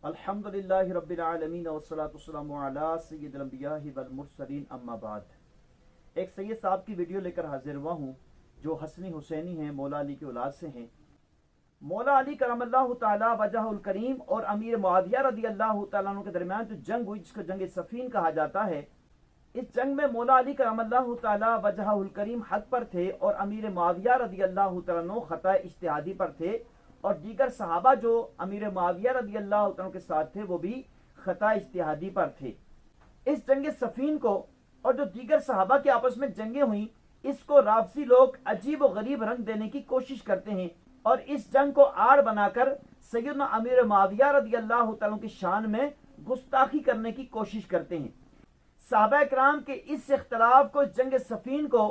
अल्हम्दुलिल्लाहि रब्बिल आलमीन वस्सलातु वस्सलामु अला सय्यिदिल अंबिया'i वल मुरसलीन अम्मा बाद। एक सैयद साहब की वीडियो लेकर हाजिर हुआ हूँ जो हसनी हुसैनी हैं, मौला अली की औलाद से हैं। मौला अली करमल्लाहु ताला वजहुल करीम और अमीर मुआविया रदियल्लाहु ताला अन्हु के दरमियान जो जंग हुई जिसको जंग सफीन कहा जाता है, इस जंग में मौला अली करमल्लाहु ताला वजहुल करीम हक पर थे और अमीर मुआविया रदियल्लाहु ताला अन्हु खता इज्तिहादी पर थे और दीगर सहाबा जो अमीर मुआविया रदियल्लाहु ताला के साथ थे वो भी खता इज्तिहादी पर थे। इस जंग सफीन को और जो दीगर सहाबा के आपस में जंगें हुई, इसको राफसी लोग अजीब और गरीब रंग देने की कोशिश करते हैं और इस जंग को आड़ बनाकर सैयदना अमीर मुआविया रदियल्लाहु ताला की शान में गुस्ताखी करने की कोशिश करते हैं। सहाबा किराम के इस इख्तलाफ को, जंग सफीन को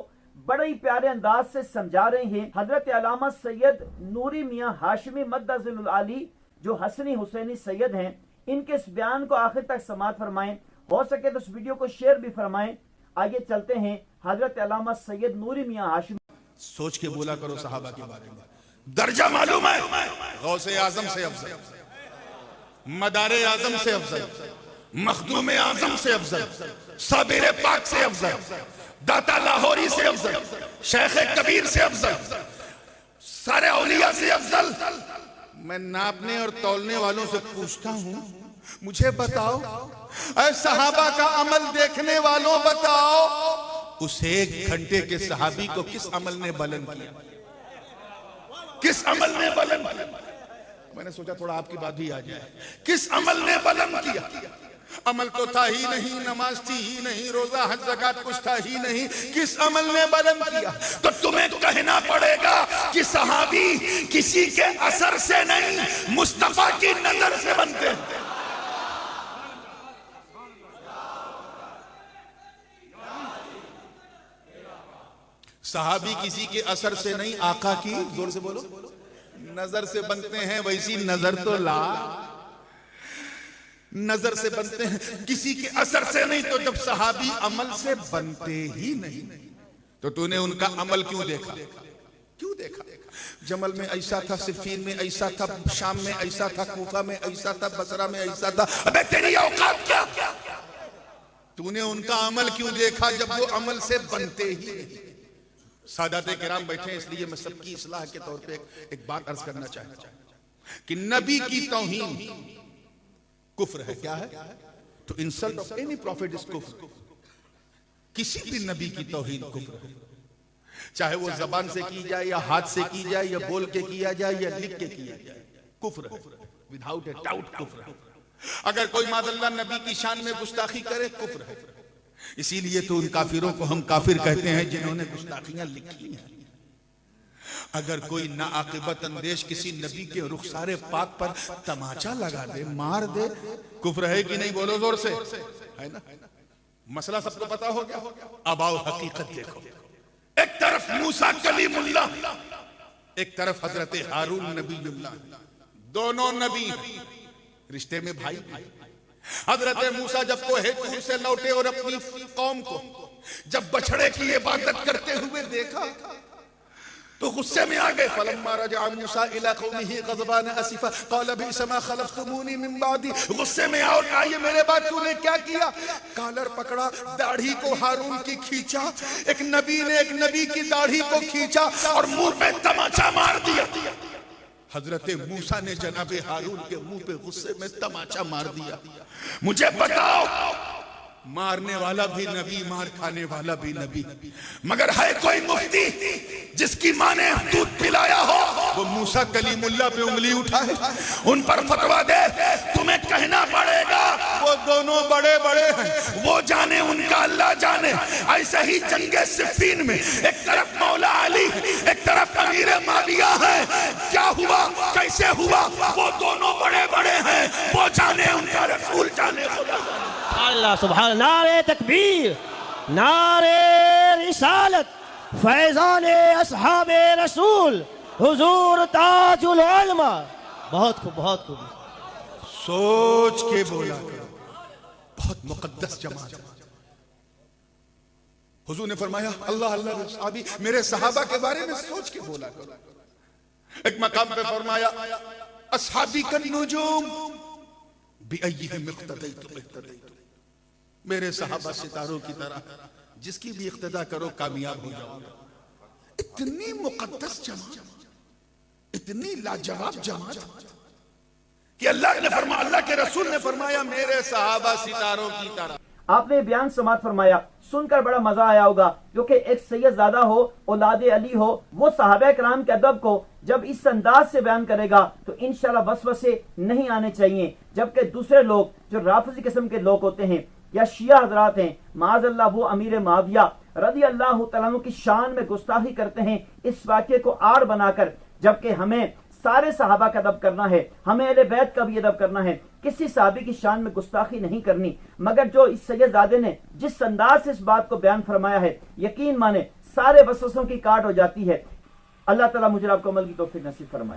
बड़े ही प्यारे अंदाज से समझा रहे हैं हजरत अल्लामा सैयद नूरी मियाँ हाशमी मद्दज़िलुल आली जो हसनी हुसैनी सैयद हैं। इनके इस बयान को आखिर तक समाअत फरमाएं, हो सके तो इस वीडियो को शेयर भी फरमाएं। आइए चलते हैं हजरत अल्लामा सैयद नूरी मियाँ हाशमी। सोच के बोला करो सहाबा के बारे में। दर्जा मालूम है, गौसे आजम से अफजल, मदारे आजम से अफजल, मखदूम आजम से अफजल, साबिर पाक से अफजल, दाता लाहौरी से अफजल, शेख कबीर से अफजल, सारे औलिया से अफजल। मैं नापने और तौलने वालों से पूछता हूं, मुझे बताओ ऐ सहाबा का अमल देखने वालों बताओ, उस एक घंटे के सहाबी को किस अमल ने बुलंद किया? किस अमल ने बुलंद किया? मैंने सोचा थोड़ा आपकी बात भी आ जाए। किस अमल ने बुलंद किया? अमल तो था ही नहीं, नमाज थी ही नहीं, रोजा हज ज़कात कुछ था ही नहीं, किस अमल ने बुलंद किया? तो तुम्हें कहना पड़ेगा कि सहाबी किसी के असर से नहीं, मुस्तफा की नजर से बनते हैं। सहाबी किसी के असर से नहीं, आका की, जोर से बोलो, नजर से बनते हैं। वैसी नजर तो ला, नजर से बनते हैं, किसी के असर से नहीं। तो जब सहाबी अमल से बनते ही नहीं तो तूने उनका अमल क्यों देखा? क्यों देखा? जमल में ऐसा था, सिफीन में ऐसा था, शाम में ऐसा था, कूफा में ऐसा था, बसरा में ऐसा था। अबे तेरी औकात क्या? तूने उनका अमल क्यों देखा जब वो अमल से बनते ही नहीं? सादाते किराम बैठे, इसलिए मैं सबकी इस्लाह के तौर पे एक बात अर्ज करना चाहता हूं कि नबी की तौहीन कुफ्र है। क्या है? तो insult of any prophet is कुफ्र। किसी भी नबी की तौहीन कुफ्र है, चाहे वो जबान से की जाए या हाथ से की जाए या बोल के किया जाए या लिख के किया जाए, कुफ्र है, विदाउट ए डाउट कुफ्र है। अगर कोई मादल्ला नबी की शान में गुस्ताखी करे, कुफ्र है। इसीलिए तो उन काफिरों को हम काफिर कहते हैं जिन्होंने गुस्ताखियां लिखी हैं। अगर कोई नाआकिबत अंदेश किसी नबी के रुखसारे पाक पर तमाचा लगा दे, मार दे, कुफ्र है कि नहीं? बोलो जोर से, है ना? मसला सबको पता हो गया। अब आओ हकीकत देखो। एक तरफ मूसा कलीमुल्लाह, एक तरफ हजरत हारून नबीयुल्लाह। दोनों नबी रिश्ते में भाई। हजरत मूसा जब कोहे तूर से लौटे और अपनी कौम को जब बछड़े की इबादत करते हुए देखा तो गुस्से में आ गए। फलम्मा रजा मूसा इला कौमिही गज़बान असिफा क़ाल बि'समा खलफ़्तुमूनी मिन बादी। गुस्से में आओ, ये मेरे बाद तूने क्या किया? कॉलर पकड़ा, दाढ़ी को हारून की खींचा। एक नबी ने एक नबी की दाढ़ी को खींचा और मुंह पे तमाचा मार दिया। हजरत मूसा ने जनाबे हारून के मुंह पे गुस्से में तमाचा मार दिया। मुझे बताओ, मारने वाला भी नबी, मार खाने वाला भी नबी, मगर है कोई मुफ्ती जिसकी मां ने दूध पिलाया हो वो मूसा कलीमुल्लाह पे उंगली उठाए, उन पर फतवा दे? तुम्हें कहना पड़ेगा वो दोनों बड़े बड़े हैं, वो जाने, उनका अल्लाह जाने। ऐसे ही जंगे सिफीन में एक तरफ मौला अली, एक तरफ अमीर मुआविया है। क्या हुआ, कैसे हुआ, वो दोनों बड़े बड़े हैं, वो जाने, उनका रसूल जाने। अल्लाह सुभान। नारे तकबीर, नारे रिसालत, फैज़ाने अस्हाबे रसूल, हुजूर ताजुल उलमा। बहुत खूब, बहुत खूब। सोच के बोला करो, बहुत मुकद्दस जमात। हुजूर ने फरमाया अल्लाह अल्लाह सहाबी, मेरे सहाबा के बारे में सोच के बोला करो। एक मकाम पे फरमाया अस्हाबी कन नुजूम, बिअय्यिहिम इक़्तदैतुम इक़्तदैतुम, मेरे सहाबा सितारों की तरह जिसकी भी इक़्तिदा करो कामयाब हो जाओगे। इतनी मुक़द्दस जमात, इतनी लाजवाब जमात कि अल्लाह ने फरमाया, अल्लाह के रसूल ने फरमाया मेरे सहाबा सितारों की तरह। आपने बयान समात फरमाया, सुनकर बड़ा मजा आया होगा, क्योंकि एक सैयदजादा हो, औलादे अली हो, वो सहाबा कराम के अदब को जब इस अंदाज से बयान करेगा तो इंशाल्लाह वसवसे नहीं आने चाहिए। जबकि दूसरे लोग जो राफिज़ी किस्म के लोग होते हैं या शिया हजरात हैं, माज़अल्लाह वो अमीर मुआविया रज़ी अल्लाह तआला अन्हु की शान में गुस्ताखी करते हैं इस वाक़े को आड़ बनाकर। जबकि हमें सारे सहाबा का अदब करना है, हमें अहले बैत का भी अदब करना है, किसी सहाबी की शान में गुस्ताखी नहीं करनी। मगर जो इस सैयदजादे ने जिस अंदाज से इस बात को बयान फरमाया है, यकीन माने सारे वसवसों की काट हो जाती है। अल्लाह ताला मुझे आपको अमल की तौफीक नसीब फरमाए।